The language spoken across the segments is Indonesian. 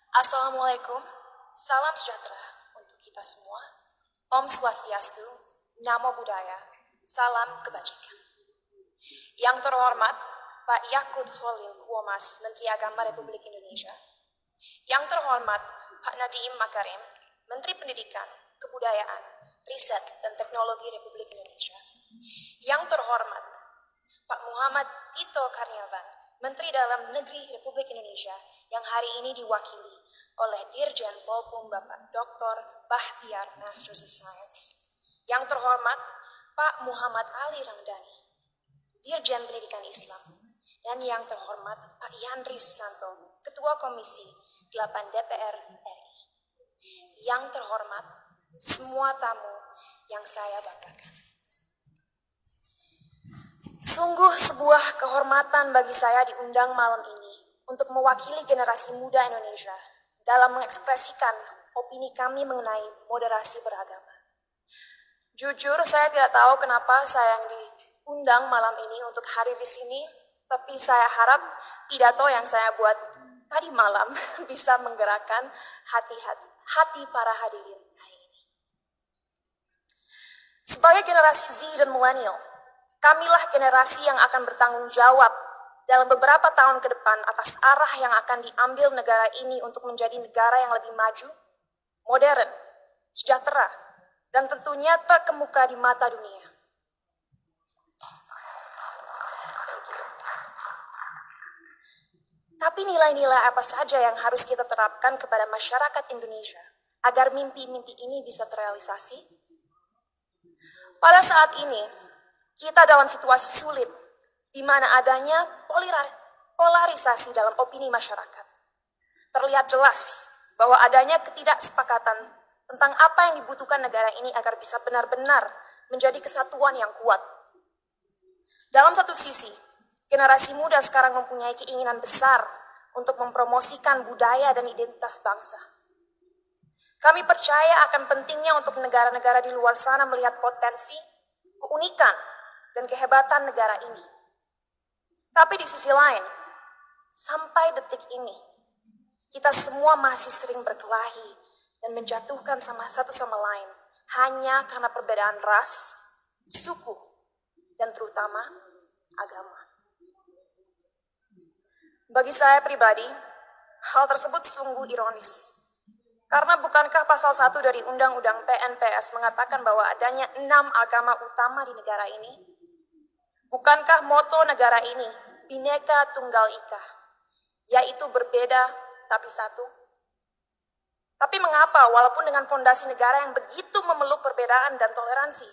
Assalamualaikum, salam sejahtera untuk kita semua. Om Swastiastu, Namo Buddhaya, salam kebajikan. Yang terhormat Pak Yakut Holil Kuomas, Menteri Agama Republik Indonesia. Yang terhormat Pak Nadiem Makarim, Menteri Pendidikan, Kebudayaan, Riset dan Teknologi Republik Indonesia. Yang terhormat Pak Muhammad Tito Karnavian, Menteri Dalam Negeri Republik Indonesia, yang hari ini diwakili oleh Dirjen Polpum Bapak Dr. Bahtiar, Masters of Science. Yang terhormat Pak Muhammad Ali Ramdhani, Dirjen Pendidikan Islam. Dan yang terhormat Pak Yandri Susanto, Ketua Komisi 8 DPR RI. Yang terhormat semua tamu yang saya banggakan. Sungguh sebuah kehormatan bagi saya diundang malam ini untuk mewakili generasi muda Indonesia dalam mengekspresikan opini kami mengenai moderasi beragama. Jujur, saya tidak tahu kenapa saya yang diundang malam ini untuk hadir di sini, tapi saya harap pidato yang saya buat tadi malam bisa menggerakkan hati para hadirin hari ini. Sebagai generasi Z dan milenial, kamilah generasi yang akan bertanggung jawab dalam beberapa tahun ke depan atas arah yang akan diambil negara ini untuk menjadi negara yang lebih maju, modern, sejahtera, dan tentunya terkemuka di mata dunia. Tapi nilai-nilai apa saja yang harus kita terapkan kepada masyarakat Indonesia agar mimpi-mimpi ini bisa terrealisasi? Pada saat ini, kita dalam situasi sulit, di mana adanya polarisasi dalam opini masyarakat. Terlihat jelas bahwa adanya ketidaksepakatan tentang apa yang dibutuhkan negara ini agar bisa benar-benar menjadi kesatuan yang kuat. Dalam satu sisi, generasi muda sekarang mempunyai keinginan besar untuk mempromosikan budaya dan identitas bangsa. Kami percaya akan pentingnya untuk negara-negara di luar sana melihat potensi, keunikan, dan kehebatan negara ini. Tapi di sisi lain, sampai detik ini, kita semua masih sering berkelahi dan menjatuhkan satu sama lain hanya karena perbedaan ras, suku, dan terutama agama. Bagi saya pribadi, hal tersebut sungguh ironis. Karena bukankah pasal 1 dari Undang-Undang PNPS mengatakan bahwa adanya 6 agama utama di negara ini? Bukankah moto negara ini, Bhinneka Tunggal Ika, yaitu berbeda tapi satu? Tapi mengapa walaupun dengan fondasi negara yang begitu memeluk perbedaan dan toleransi,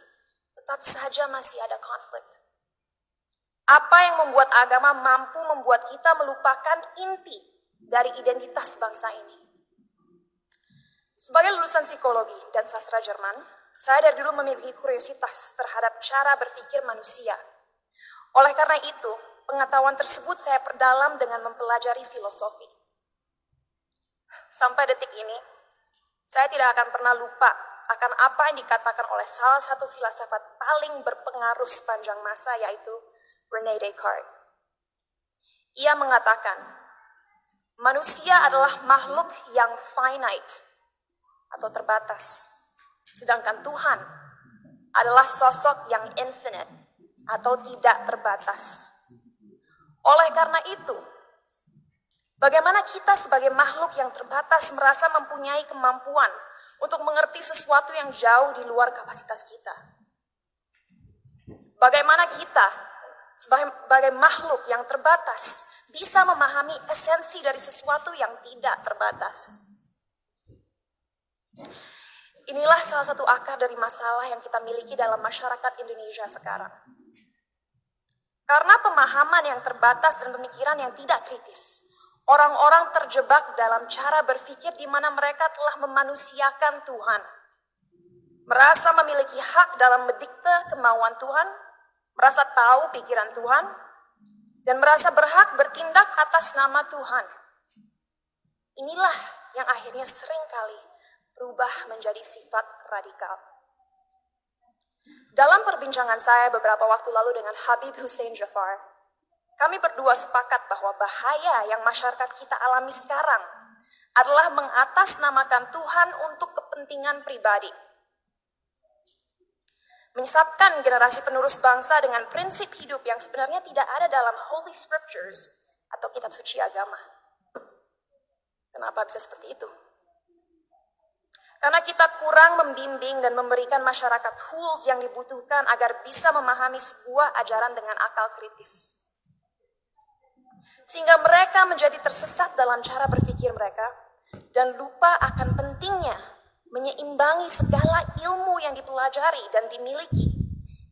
tetap saja masih ada konflik? Apa yang membuat agama mampu membuat kita melupakan inti dari identitas bangsa ini? Sebagai lulusan psikologi dan sastra Jerman, saya dari dulu memiliki kuriositas terhadap cara berpikir manusia. Oleh karena itu, pengetahuan tersebut saya perdalam dengan mempelajari filosofi. Sampai detik ini, saya tidak akan pernah lupa akan apa yang dikatakan oleh salah satu filsafat paling berpengaruh sepanjang masa, yaitu René Descartes. Ia mengatakan, manusia adalah makhluk yang finite atau terbatas, sedangkan Tuhan adalah sosok yang infinite atau tidak terbatas. Oleh karena itu, bagaimana kita sebagai makhluk yang terbatas merasa mempunyai kemampuan untuk mengerti sesuatu yang jauh di luar kapasitas kita? Bagaimana kita sebagai makhluk yang terbatas bisa memahami esensi dari sesuatu yang tidak terbatas? Inilah salah satu akar dari masalah yang kita miliki dalam masyarakat Indonesia sekarang. Karena pemahaman yang terbatas dan pemikiran yang tidak kritis, orang-orang terjebak dalam cara berpikir di mana mereka telah memanusiakan Tuhan. Merasa memiliki hak dalam mendikte kemauan Tuhan, merasa tahu pikiran Tuhan, dan merasa berhak bertindak atas nama Tuhan. Inilah yang akhirnya seringkali berubah menjadi sifat radikal. Dalam perbincangan saya beberapa waktu lalu dengan Habib Hussein Jafar, kami berdua sepakat bahwa bahaya yang masyarakat kita alami sekarang adalah mengatasnamakan Tuhan untuk kepentingan pribadi. Menyesatkan generasi penerus bangsa dengan prinsip hidup yang sebenarnya tidak ada dalam Holy Scriptures atau kitab suci agama. Kenapa bisa seperti itu? Karena kita kurang membimbing dan memberikan masyarakat tools yang dibutuhkan agar bisa memahami sebuah ajaran dengan akal kritis. Sehingga mereka menjadi tersesat dalam cara berpikir mereka dan lupa akan pentingnya menyeimbangi segala ilmu yang dipelajari dan dimiliki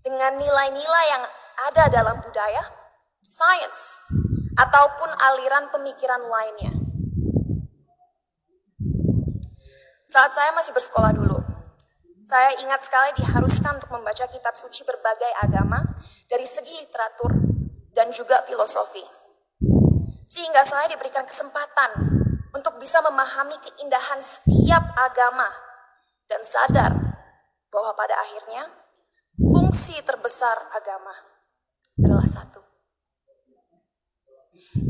dengan nilai-nilai yang ada dalam budaya, sains, ataupun aliran pemikiran lainnya. Saat saya masih bersekolah dulu, saya ingat sekali diharuskan untuk membaca kitab suci berbagai agama dari segi literatur dan juga filosofi. Sehingga saya diberikan kesempatan untuk bisa memahami keindahan setiap agama dan sadar bahwa pada akhirnya fungsi terbesar agama adalah satu,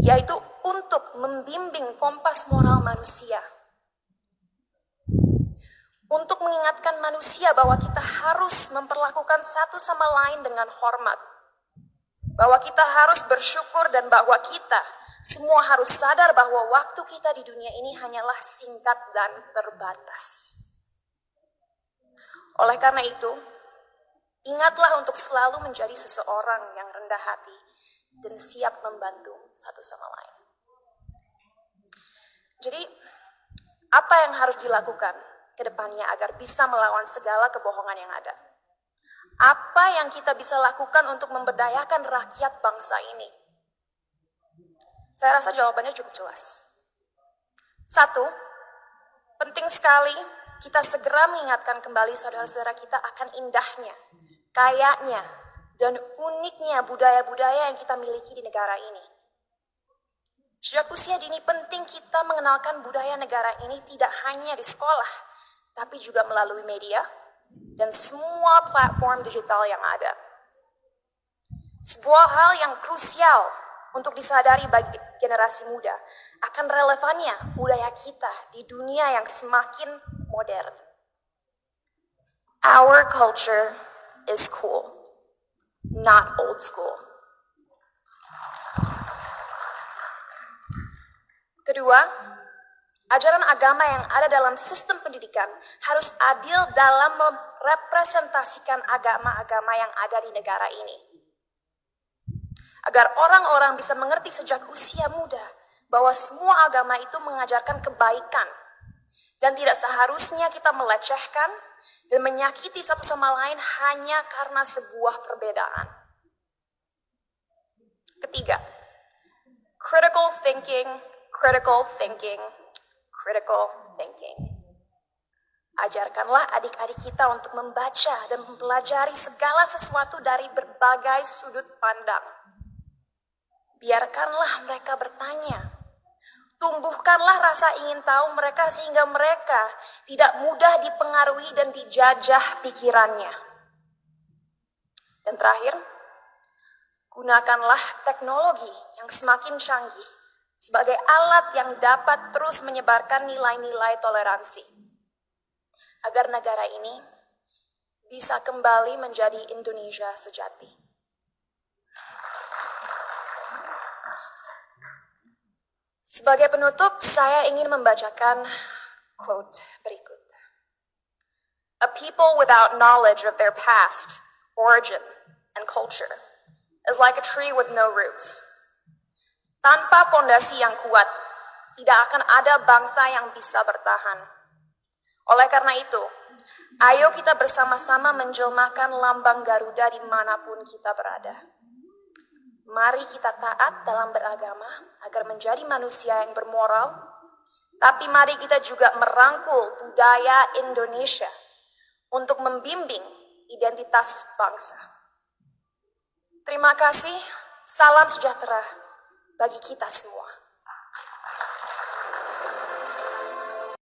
yaitu untuk membimbing kompas moral manusia, untuk mengingatkan manusia bahwa kita harus memperlakukan satu sama lain dengan hormat, bahwa kita harus bersyukur dan bahwa kita semua harus sadar bahwa waktu kita di dunia ini hanyalah singkat dan terbatas. Oleh karena itu, ingatlah untuk selalu menjadi seseorang yang rendah hati dan siap membantu satu sama lain. Jadi, apa yang harus dilakukan ke depannya agar bisa melawan segala kebohongan yang ada? Apa yang kita bisa lakukan untuk memberdayakan rakyat bangsa ini? Saya rasa jawabannya cukup jelas. Satu, penting sekali kita segera mengingatkan kembali saudara-saudara kita akan indahnya, kayanya, dan uniknya budaya-budaya yang kita miliki di negara ini. Sejak usia dini penting kita mengenalkan budaya negara ini tidak hanya di sekolah, tapi juga melalui media dan semua platform digital yang ada. Sebuah hal yang krusial untuk disadari bagi generasi muda akan relevannya budaya kita di dunia yang semakin modern. Our culture is cool, not old school. Kedua, ajaran agama yang ada dalam sistem pendidikan harus adil dalam merepresentasikan agama-agama yang ada di negara ini. Agar orang-orang bisa mengerti sejak usia muda bahwa semua agama itu mengajarkan kebaikan dan tidak seharusnya kita melecehkan dan menyakiti satu sama lain hanya karena sebuah perbedaan. Ketiga, critical thinking, critical thinking, critical thinking. Ajarkanlah adik-adik kita untuk membaca dan mempelajari segala sesuatu dari berbagai sudut pandang. Biarkanlah mereka bertanya. Tumbuhkanlah rasa ingin tahu mereka sehingga mereka tidak mudah dipengaruhi dan dijajah pikirannya. Dan terakhir, gunakanlah teknologi yang semakin canggih sebagai alat yang dapat terus menyebarkan nilai-nilai toleransi. Agar negara ini bisa kembali menjadi Indonesia sejati. Sebagai penutup, saya ingin membacakan quote berikut. A people without knowledge of their past, origin, and culture is like a tree with no roots. Tanpa fondasi yang kuat, tidak akan ada bangsa yang bisa bertahan. Oleh karena itu, ayo kita bersama-sama menjelmakan lambang Garuda dimanapun kita berada. Mari kita taat dalam beragama agar menjadi manusia yang bermoral, tapi mari kita juga merangkul budaya Indonesia untuk membimbing identitas bangsa. Terima kasih, salam sejahtera bagi kita semua.